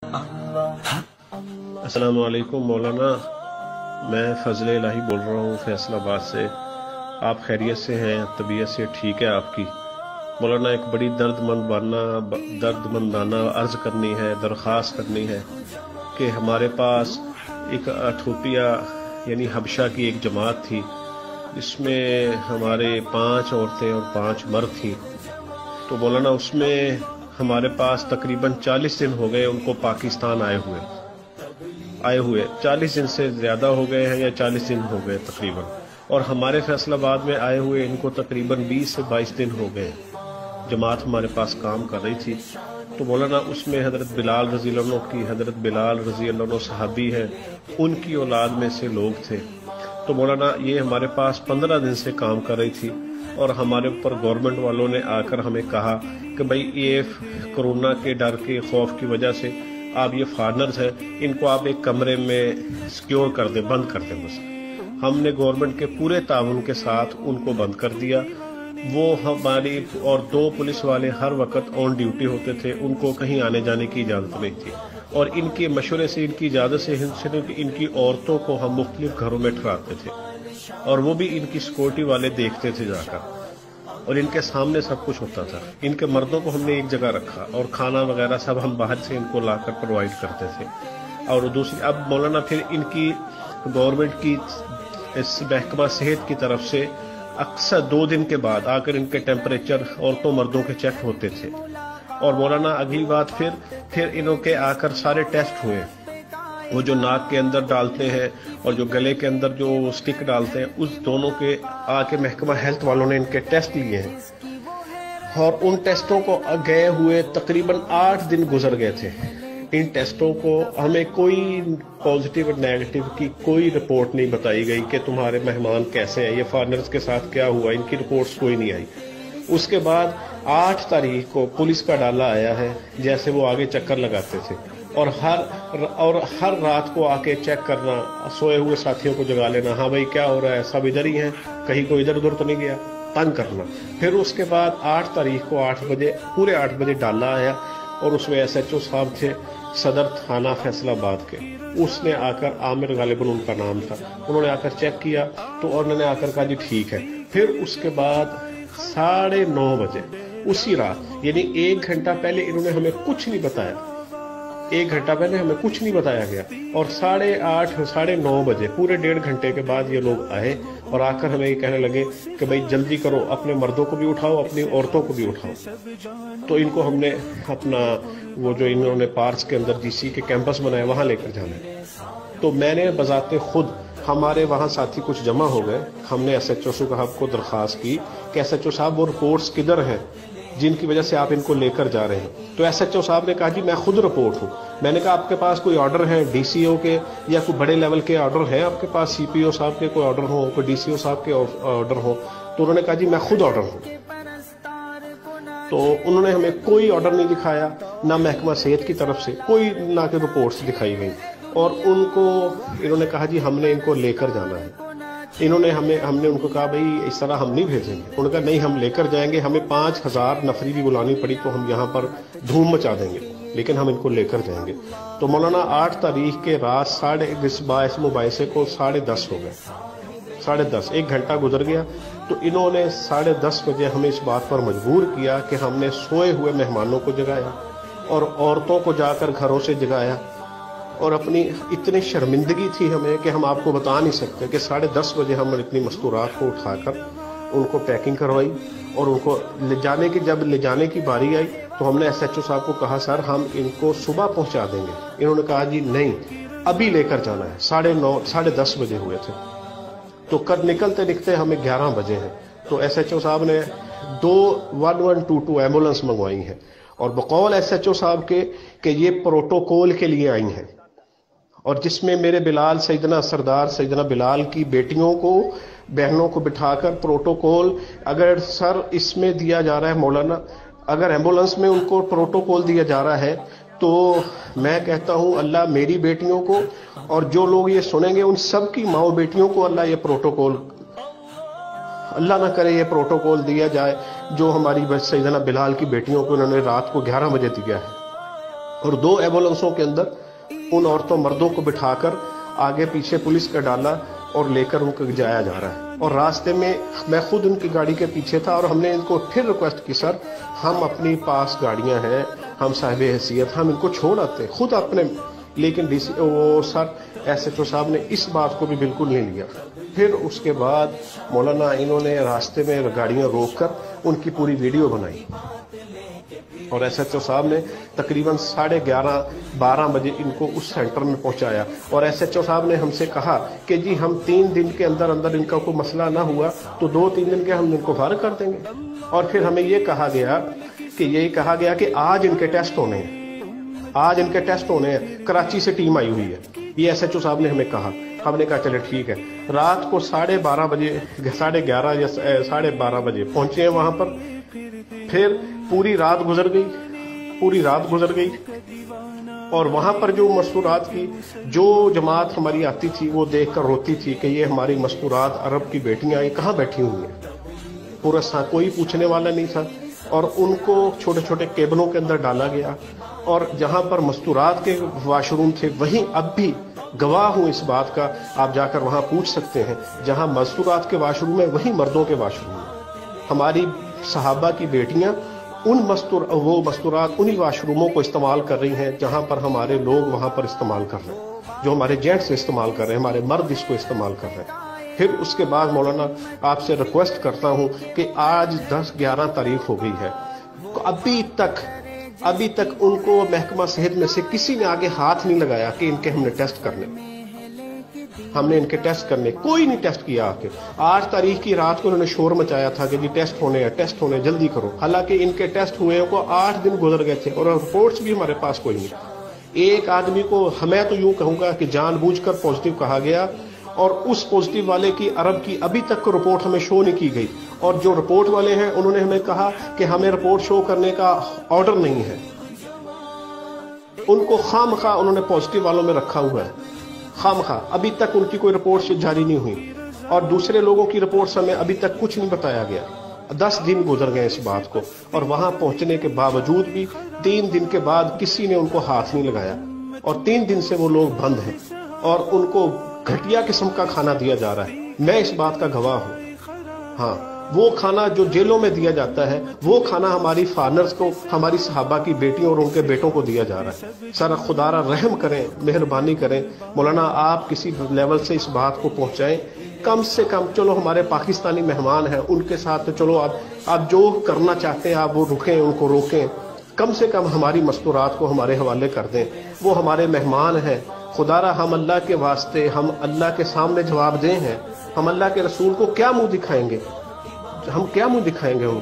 अस्सलाम वालेकुम मौलाना, मैं फजल इलाही बोल रहा हूँ फैसलाबाद से। आप खैरियत से हैं? तबीयत से ठीक है आपकी? मौलाना, एक बड़ी दर्दमंदाना अर्ज करनी है, दरख्वास्त करनी है कि हमारे पास एक अथोपिया यानी हबशा की एक जमात थी जिसमें हमारे 5 औरतें और 5 मर्द थी। तो मौलाना, उसमें हमारे पास तकरीबन 40 दिन हो गए उनको पाकिस्तान आए हुए 40 दिन से ज़्यादा हो गए हैं या 40 दिन हो गए तकरीबन, और हमारे फैसलाबाद में आए हुए इनको तकरीबन 20 से 22 दिन हो गए। जमात हमारे पास काम कर रही थी। तो मौलाना, उसमें हज़रत बिलाल रज़ी अल्लाह अन्हु की, हज़रत बिलाल रज़ी अल्लाह अन्हु सहाबी है, उनकी औलाद में से लोग थे। तो मौलाना, ये हमारे पास 15 दिन से काम कर रही थी और हमारे ऊपर गवर्नमेंट वालों ने आकर हमें कहा कि भाई ये कोरोना के डर के खौफ की वजह से आप ये फॉरेनर्स हैं, इनको आप एक कमरे में सिक्योर कर दें, बंद कर दें। बस हमने गवर्नमेंट के पूरे ताउन के साथ उनको बंद कर दिया। वो हमारी और 2 पुलिस वाले हर वक्त ऑन ड्यूटी होते थे, उनको कहीं आने जाने की इजाज़त नहीं थी, और इनके मशवरे से, इनकी इजाज़त से इनकी औरतों को हम मुख्तलिफ घरों में ठहराते थे, और वो भी इनकी सिक्योरिटी वाले देखते थे जाकर, और इनके सामने सब कुछ होता था। इनके मर्दों को हमने एक जगह रखा और खाना वगैरह सब हम बाहर से इनको लाकर प्रोवाइड करते थे। और दूसरी, अब मौलाना, फिर इनकी गवर्नमेंट की इस महकमा सेहत की तरफ से अक्सर 2 दिन के बाद आकर इनके टेम्परेचर औरतों मर्दों के चेक होते थे। और मौलाना, अगली बात फिर इन्हों के आकर सारे टेस्ट हुए। वो जो नाक के अंदर डालते हैं और जो गले के अंदर जो स्टिक डालते हैं, उस दोनों के आके महकमा हेल्थ वालों ने इनके टेस्ट लिए हैं, और उन टेस्टों को गए हुए तकरीबन 8 दिन गुजर गए थे। इन टेस्टों को हमें कोई पॉजिटिव और नेगेटिव की कोई रिपोर्ट नहीं बताई गई कि तुम्हारे मेहमान कैसे हैं, ये फॉरेनर्स के साथ क्या हुआ, इनकी रिपोर्ट्स कोई नहीं आई। उसके बाद 8 तारीख को पुलिस का डाला आया है, जैसे वो आगे चक्कर लगाते थे, और हर रात को आके चेक करना, सोए हुए साथियों को जगा लेना, हाँ भाई क्या हो रहा है, सब इधर ही हैं, कहीं कोई इधर उधर तो नहीं गया, तंग करना। फिर उसके बाद 8 तारीख को 8 बजे, पूरे 8 बजे डाला आया, और उसमें SHO साहब थे सदर थाना फैसलाबाद के। उसने आकर, आमिर गालिबन उनका नाम था, उन्होंने आकर चेक किया, तो उन्होंने आकर कहा जी ठीक है। फिर उसके बाद 9:30 बजे उसी रात, यानी 1 घंटा पहले इन्होंने हमें कुछ नहीं बताया, 1 घंटा पहले हमें कुछ नहीं बताया गया, और 8:30 9:30 बजे, पूरे 1.5 घंटे के बाद ये लोग आए और आकर हमें ये कहने लगे कि भाई जल्दी करो, अपने मर्दों को भी उठाओ, अपनी औरतों को भी उठाओ। तो इनको हमने अपना वो जो इन्होंने पार्क्स के अंदर GC के कैंपस बनाया, वहां लेकर जाना है। तो मैंने बजाते खुद, हमारे वहां साथी कुछ जमा हो गए, हमने SHO साहब को दरख्वास्त की कि SHO साहब वो रिपोर्ट्स किधर हैं जिनकी वजह से आप इनको लेकर जा रहे हैं। तो SHO साहब ने कहा जी मैं खुद रिपोर्ट हूँ। मैंने कहा आपके पास कोई ऑर्डर है DCO के, या कोई बड़े लेवल के ऑर्डर हैं आपके पास, CPO साहब के कोई ऑर्डर हो, कोई DCO साहब के ऑर्डर हो? तो उन्होंने कहा जी मैं खुद ऑर्डर हूँ। तो उन्होंने हमें कोई ऑर्डर नहीं दिखाया, ना महकमा सेहत की तरफ से कोई, ना कि रिपोर्ट्स दिखाई गई, और इन्होंने कहा जी हमने इनको लेकर जाना है। हमने उनको कहा भाई इस तरह हम नहीं भेजेंगे। उन्होंने कहा नहीं, हम लेकर जाएंगे, हमें 5000 नफरी भी बुलानी पड़ी तो हम यहाँ पर धूम मचा देंगे, लेकिन हम इनको लेकर जाएंगे। तो मौलाना, 8 तारीख के रात 10:30 मुबाइसे को 10:30 हो गए, 10:30, 1 घंटा गुजर गया। तो इन्होंने 10:30 बजे हमें इस बात पर मजबूर किया कि हमने सोए हुए मेहमानों को जगाया और औरतों को जाकर घरों से जगाया, और अपनी इतनी शर्मिंदगी थी हमें कि हम आपको बता नहीं सकते कि 10:30 बजे हम इतनी मस्तूरात को उठाकर उनको पैकिंग करवाई, और उनको जब ले जाने की बारी आई तो हमने SHO साहब को कहा सर हम इनको सुबह पहुंचा देंगे। इन्होंने कहा जी नहीं, अभी लेकर जाना है। 10:30 बजे हुए थे, तो कल निकलते हमें 11 बजे हैं। तो SHO साहब ने 2 1122 एम्बुलेंस मंगवाई हैं, और बकौल SHO साहब के कि ये प्रोटोकॉल के लिए आई हैं, और जिसमें मेरे बिलाल, सैयदना सरदार सैयदना बिलाल की बेटियों को, बहनों को बिठाकर प्रोटोकॉल, अगर सर इसमें दिया जा रहा है मौलाना, अगर एम्बुलेंस में उनको प्रोटोकॉल दिया जा रहा है, तो मैं कहता हूं अल्लाह मेरी बेटियों को, और जो लोग ये सुनेंगे उन सब की माओ बेटियों को अल्लाह ये प्रोटोकॉल, अल्लाह ना करे ये प्रोटोकॉल दिया जाए जो हमारी सैयदना बिलाल की बेटियों को उन्होंने रात को 11 बजे दिया है। اور 2 ایمبولینسوں کے اندر ان عورتوں مردوں کو بٹھا کر آگے پیچھے پولیس کا ڈالا اور لے کر ان کو جایا جا رہا ہے. اور راستے میں میں خود ان کی گاڑی کے پیچھے تھا اور ہم نے ان کو پھر ریکویسٹ کی، سر ہم اپنی پاس گاڑیاں ہیں، ہم صاحب حیثیت، ہم ان کو چھوڑ آتے خود اپنے، لیکن وہ سر ایس ایچ او صاحب نے اس بات کو بھی بالکل نہیں لیا. پھر اس کے بعد مولانا انہوں نے راستے میں گاڑیاں روک کر ان کی پوری ویڈیو بنائی اور ایس ایچ او صاحب نے تقریباً 11:30-12 بجے ان کو اس سینٹر میں پہنچایا. اور ایس ایچ او صاحب نے ہم سے کہا کہ جی ہم 3 دن کے اندر اندر ان کا کوئی مسئلہ نہ ہوا تو 2-3 دن کے ہم ان کو فارغ کر دیں گے. اور پھر ہمیں یہ کہا گیا کہ آج ان کے ٹیسٹ ہونے ہیں، آج ان کے ٹیسٹ ہونے ہیں، کراچی سے ٹیم آئی ہوئی ہے، یہ ایس ایچ او صاحب نے ہمیں کہا. ہم نے کہا چلے ٹھیک ہے. رات کو 11:30 بجے 11:30 یا 12:30 بجے پہنچے ہیں وہاں پر. پھر پوری رات گزر گئی اور وہاں پر جو مستورات کی جو جماعت ہماری آتی تھی وہ دیکھ کر روتی تھی کہ یہ ہماری مستورات عرب کی بیٹیاں یہ کہاں بیٹھی ہوئی ہیں. پورا کوئی پوچھنے والا نہیں تھا اور ان کو چھوٹے چھوٹے کیبنوں کے اندر ڈالا گیا. اور جہاں پر مستورات کے واش روم تھے وہیں اب بھی گواہ ہوں اس بات کا، آپ جا کر وہاں پوچھ سکتے ہیں، جہاں مستورات کے واش روم ہے وہیں مردوں کے واش روم ہے. ہماری صحابہ کی بیٹیاں وہ مستورات انہی واش روموں کو استعمال کر رہی ہیں جہاں پر ہمارے لوگ وہاں پر استعمال کر رہے ہیں، جو ہمارے جینٹس استعمال کر رہے ہیں، ہمارے مرد اس کو استعمال کر رہے ہیں. پھر اس کے بعد مولانا آپ سے ریکویسٹ کرتا ہوں کہ آج 10-11 تاریخ ہو گئی ہے، ابھی تک ان کو محکمہ صحت میں سے کسی نے آگے ہاتھ نہیں لگایا کہ ان کے ہم نے ٹیسٹ کرنے کوئی نہیں ٹیسٹ کیا. آ کے آج تاریخ کی رات کو انہوں نے شور مچایا تھا کہ جی ٹیسٹ ہونے جلدی کرو. حالانکہ ان کے ٹیسٹ ہوئے کو 8 دن گزر گئے تھے اور رپورٹس بھی ہمارے پاس کوئی نہیں. ایک آدمی کو میں تو یوں کہوں گا کہ جان بوجھ کر پازیٹیو کہا گیا اور اس پازیٹیو والے کی عرب کی ابھی تک رپورٹ ہمیں شو نہیں کی گئی. اور جو رپورٹ والے ہیں انہوں نے ہمیں کہا کہ ہمیں رپورٹ شو کرنے کا آرڈر نہیں ہے. ان کو خواہ انہوں نے پازیٹیو والوں میں رکھا ہوا ہے، خواہ ابھی تک ان کی کوئی رپورٹ جاری نہیں ہوئی اور دوسرے لوگوں کی رپورٹس ہمیں ابھی تک کچھ نہیں بتایا گیا. 10 دن گزر گئے اس بات کو اور وہاں پہنچنے کے باوجود بھی 3 دن کے بعد کسی نے ان کو ہاتھ نہیں لگایا اور 3 دن سے وہ لوگ بند ہیں اور ان کو گھٹیا قسم کا کھانا دیا جا رہا ہے. میں اس بات کا گواہ ہوں. ہاں، وہ کھانا جو جیلوں میں دیا جاتا ہے وہ کھانا ہماری فارنرز کو، ہماری صحابہ کی بیٹیوں اور ان کے بیٹوں کو دیا جا رہا ہے. سر خدا را رحم کریں، مہربانی کریں مولانا، آپ کسی لیول سے اس بات کو پہنچائیں. کم سے کم چلو ہمارے پاکستانی مہمان ہیں ان کے ساتھ چلو آپ جو کرنا چاہتے ہیں آپ وہ رکیں، ان کو روکیں. کم سے کم ہماری مستورات کو ہمارے حوالے کر دیں. وہ ہمارے مہمان ہیں. خدا را ہم اللہ کے واسطے، ہم اللہ کے سامنے جواب دیں ہیں. ہم اللہ کے رسول کو کیا منہ دکھائیں گے؟ ان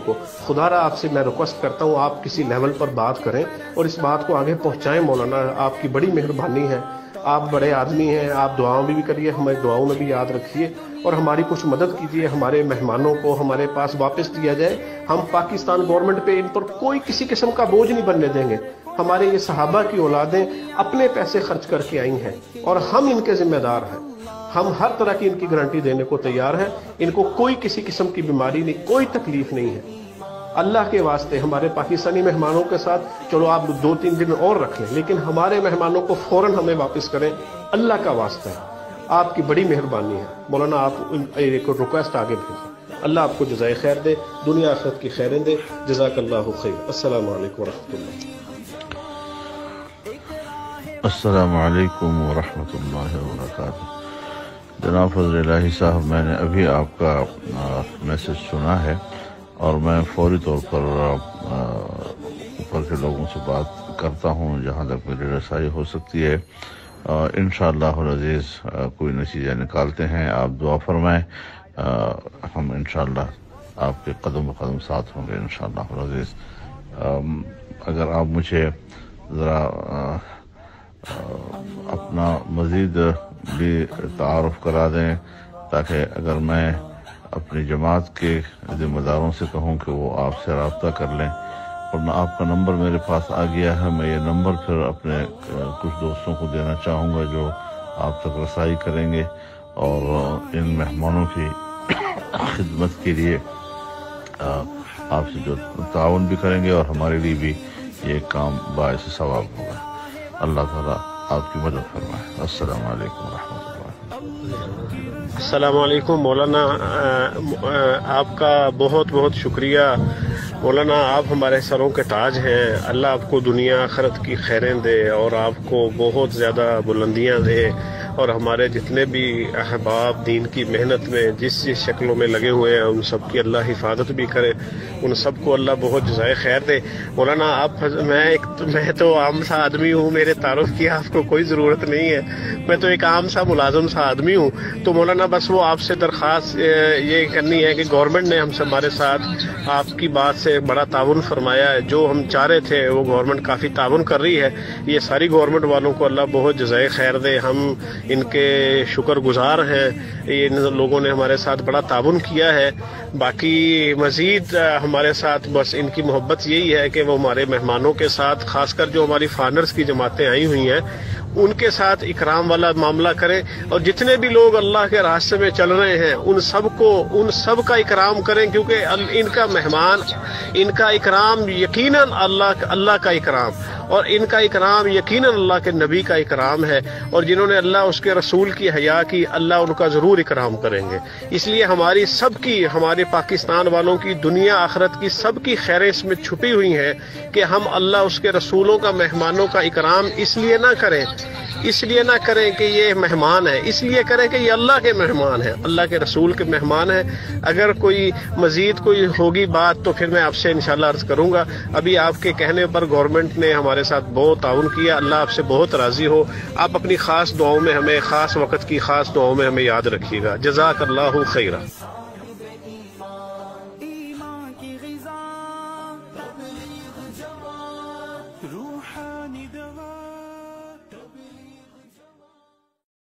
کو؟ خدا را آپ سے میں ریکویسٹ کرتا ہوں آپ کسی لیول پر بات کریں اور اس بات کو آگے پہنچائیں. مولانا آپ کی بڑی مہربانی ہے، آپ بڑے آدمی ہیں، آپ دعاؤں بھی کریے، ہمیں دعاؤں میں بھی یاد رکھیے اور ہماری کچھ مدد کیجیے. ہمارے مہمانوں کو ہمارے پاس واپس دیا جائے. ہم پاکستان گورنمنٹ پہ ان پر کوئی کسی قسم کا بوجھ نہیں بننے دیں گے. ہمارے یہ صحابہ کی اولادیں اپنے پیسے خرچ کر کے آئی ہیں اور ہم ان کے ذمہ دار ہیں. ہم ہر طرح کی ان کی گارنٹی دینے کو تیار ہیں. ان کو کوئی کسی قسم کی بیماری نہیں، کوئی تکلیف نہیں ہے. اللہ کے واسطے ہمارے پاکستانی مہمانوں کے ساتھ چلو آپ 2-3 دن اور رکھ لیں، لیکن ہمارے مہمانوں کو فوراً ہمیں واپس کریں. اللہ کا واسطہ ہے، آپ کی بڑی مہربانی ہے مولانا. آپ ایک ریکویسٹ آگے بھیجیں. اللہ آپ کو جزائے خیر دے، دنیا آخرت کی خیریں دے. جزاک اللہ خیر. السلام علیکم ورحمۃ اللہ. السلام علیکم ورحمۃ اللہ وبرکاتہ. جناب فضل الہی صاحب، میں نے ابھی آپ کا میسج سنا ہے اور میں فوری طور پر اوپر کے لوگوں سے بات کرتا ہوں جہاں تک میری رسائی ہو سکتی ہے. انشاءاللہ العزیز کوئی نتیجہ نکالتے ہیں. آپ دعا فرمائیں، ہم انشاءاللہ آپ کے قدم بقدم ساتھ ہوں گے انشاءاللہ العزیز. اگر آپ مجھے ذرا اپنا مزید بھی تعارف کرا دیں تاکہ اگر میں اپنی جماعت کے ذمہ داروں سے کہوں کہ وہ آپ سے رابطہ کر لیں. ورنہ آپ کا نمبر میرے پاس آ گیا ہے، میں یہ نمبر پھر اپنے کچھ دوستوں کو دینا چاہوں گا جو آپ تک رسائی کریں گے اور ان مہمانوں کی خدمت کے لیے آپ سے جو تعاون بھی کریں گے اور ہمارے لیے بھی یہ کام باعث ثواب ہوگا. اللہ ताला आपकी मदद फरमाए। अस्सलाम वालेकुम रहमतुल्लाह। अस्सलाम वालेकुम मौलाना, आपका बहुत बहुत शुक्रिया मौलाना, आप हमारे सरों के ताज हैं। अल्लाह आपको दुनिया आखिरत की खैरें दे और आपको बहुत ज़्यादा बुलंदियां दे, और हमारे जितने भी अहबाब दीन की मेहनत में जिस जिस शक्लों में लगे हुए हैं उन सब की अल्लाह हिफाजत भी करे, उन सबको अल्लाह बहुत जज़ाए खैर दे। मौलाना आप, मैं तो आम सा आदमी हूँ, मेरे तारुफ की आपको कोई ज़रूरत नहीं है, मैं तो एक आम सा मुलाजिम सा आदमी हूँ। तो मौलाना बस वो आपसे दरख्वास्त ये करनी है कि गवर्नमेंट ने हमसे हमारे साथ आपकी बात से बड़ा ताउन फरमाया है, जो हम चाह रहे थे वो गवर्नमेंट काफ़ी ताउन कर रही है। ये सारी गवर्नमेंट वालों को अल्लाह बहुत जज़ाए खैर दे, हम इनके शुक्रगुजार हैं। इन लोगों ने हमारे साथ बड़ा ताउन किया है। बाकी मज़ीद हमारे साथ बस इनकी मोहब्बत यही है कि वो हमारे मेहमानों के साथ, खासकर जो हमारी फानर्स की जमातें आई हुई हैं, उनके साथ इकराम वाला मामला करें, और जितने भी लोग अल्लाह के रास्ते में चल रहे हैं उन सब का इकराम करें, क्योंकि इनका मेहमान, इनका इकराम यकीनन अल्लाह का इकराम, और इनका इकराम यकीनन अल्लाह के नबी का इकराम है, और जिन्होंने अल्लाह उसके रसूल की हया की, अल्लाह उनका ज़रूर इकराम करेंगे। इसलिए हमारी सबकी, हमारे पाकिस्तान वालों की, दुनिया आखिरत की सबकी खैरें इसमें छुपी हुई हैं कि हम अल्लाह उसके रसूलों का, मेहमानों का इकराम इसलिए ना करें कि ये मेहमान है, इसलिए करें कि ये अल्लाह के मेहमान हैं, अल्लाह के रसूल के मेहमान हैं। अगर कोई मज़ीद कोई होगी बात तो फिर मैं आपसे इंशाल्लाह अर्ज़ करूँगा। अभी आपके कहने पर गवर्नमेंट ने हमारे साथ बहुत ताउन किया, अल्लाह आपसे बहुत राज़ी हो। आप अपनी ख़ास दुआओं में हमें, ख़ास वक़्त की ख़ास दुआओं में हमें याद रखिएगा। जज़ाकल्लाहु खैरा।